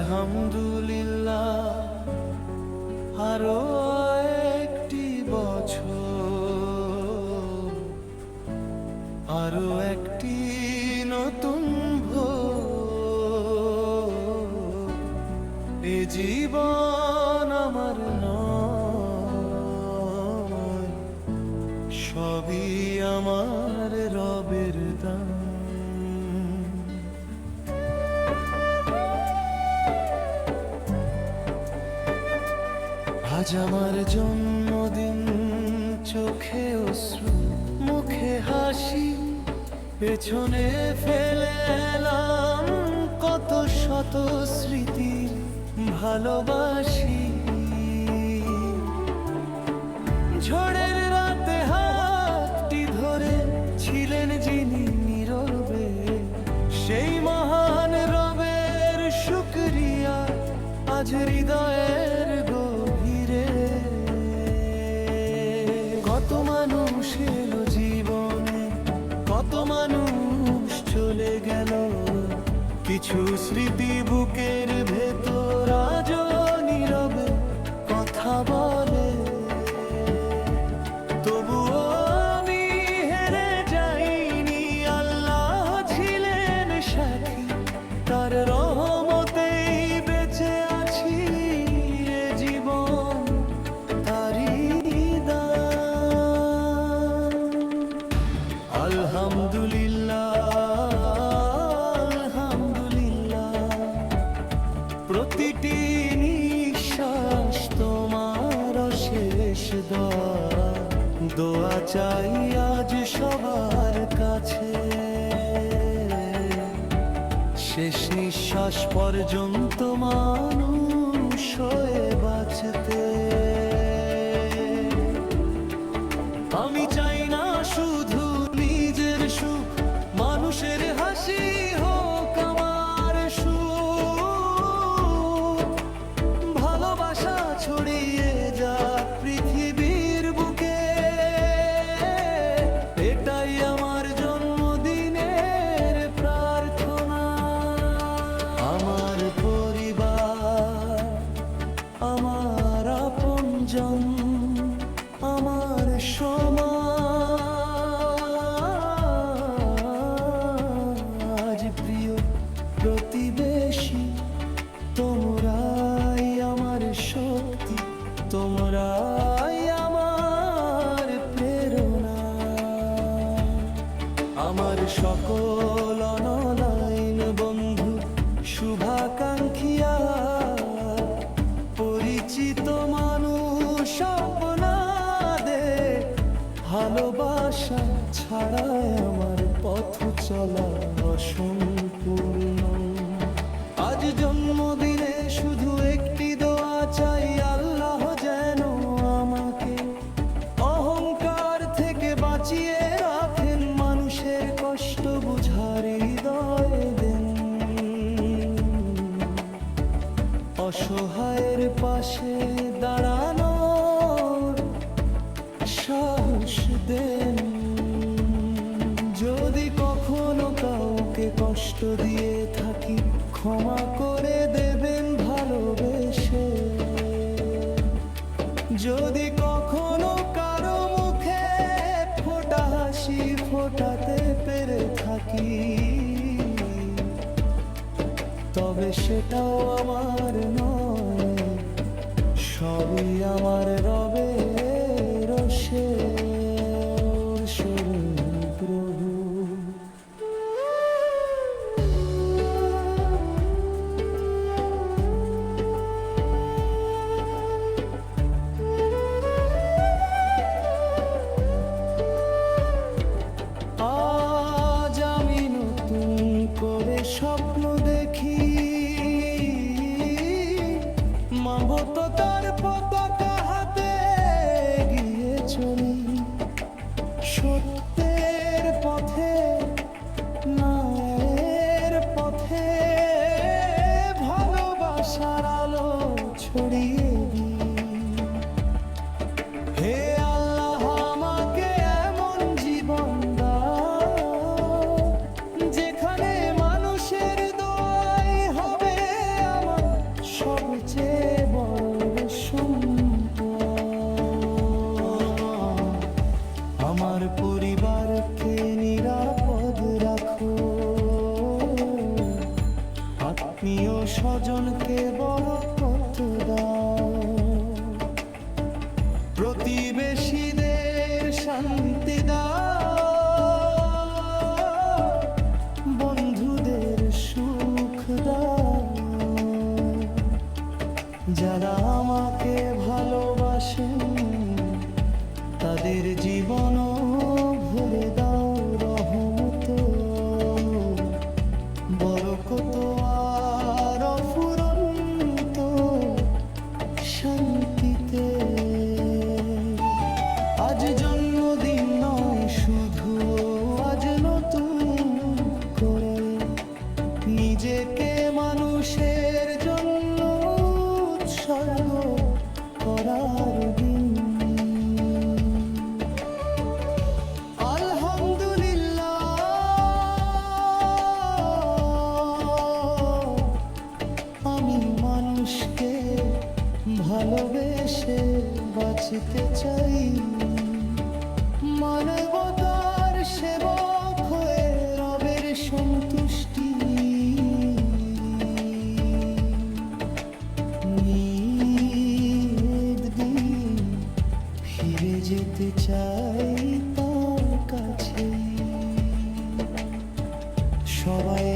আলহামদুলিল্লাহ, আরো একটি বছর, আরো একটি নতুন ভোর। এ জীবন আমার নয়, সবই আমার রবের দান। আজ আমার জন্মদিন, চোখে অশ্রু, মুখে হাসি, পেছনে ফেলে এলাম কত শত স্মৃতি। ভালোবাসি ঝড়ের রাতে হাতটি ধরে ছিলেন যিনি নীরবে, সেই মহান রবের শুকরিয়া আজ হৃদয়ের গভীরে। কত মানুষ এলো জীবনে, কত মানুষ চলে গেল, কিছু স্মৃতি বুকের ভেতর আজও নীরবে কথা বলে। তবুও আমি হেরে যাইনি, আল্লাহ ছিলেন সাথী, তার রহমতেই বেঁচে আছি। এ জীবন তারই দান। আলহামদুলিল্লাহ, প্রতিটি নিঃশ্বাস তোমার শেষ দোয়া। দোয়া চাই আজ সবার কাছে, শেষ নিঃশ্বাস পর্যন্ত মানুষ হয়ে বাঁচতে। আমি চাই না শুধু নিজের সুখ, মানুষের হাসি হোক আমার সুখ। ভালোবাসা ছড়িয়ে যাক পৃথিবীর বুকে, এটাই আমার জন্মদিনের প্রার্থনা। আমার পরিবার, আমার আপনজন, আমার সমাজ, প্রিয় প্রতিবেশী, তোমরাই আমার শক্তি, তোমরাই আমার প্রেরণা। আমার সকল অনলাইন বন্ধু, শুভাকাঙ্ক্ষিয়া, পরিচিত মানুষ আপনাদের ভালোবাসা ছাড়াই আমার পথ চলা অসম্পূর্ণ। আজ জন্মদিনে শুধু একটি দোয়া চাই, আল্লাহ যেন আমাকে অহংকার থেকে বাঁচিয়ে রাখেন, মানুষের কষ্ট বুঝার হৃদয় দেন, অসহায়ের পাশে দাঁড়ানোর সাহস দেন। যদি কখনো কাউকে কষ্ট দিয়ে থাকি, ক্ষমা করে দেবেন ভালোবেসে। যদি কখনো কারো মুখে ফোটা হাসি ফোটাতে পেরে থাকি, তবে সেটাও আমার নয়, সবই আমার রবের শেষ প্রভু। আজ আমি নতুন করে স্বপ্ন দেখি, মানবতার পতাকা হাতে বাঁচতে চাই মানবতার সেবক হয়ে রবের সন্তুষ্টি নিয়ে একদিন ফিরে যেতে চাই তার কাছে সবাই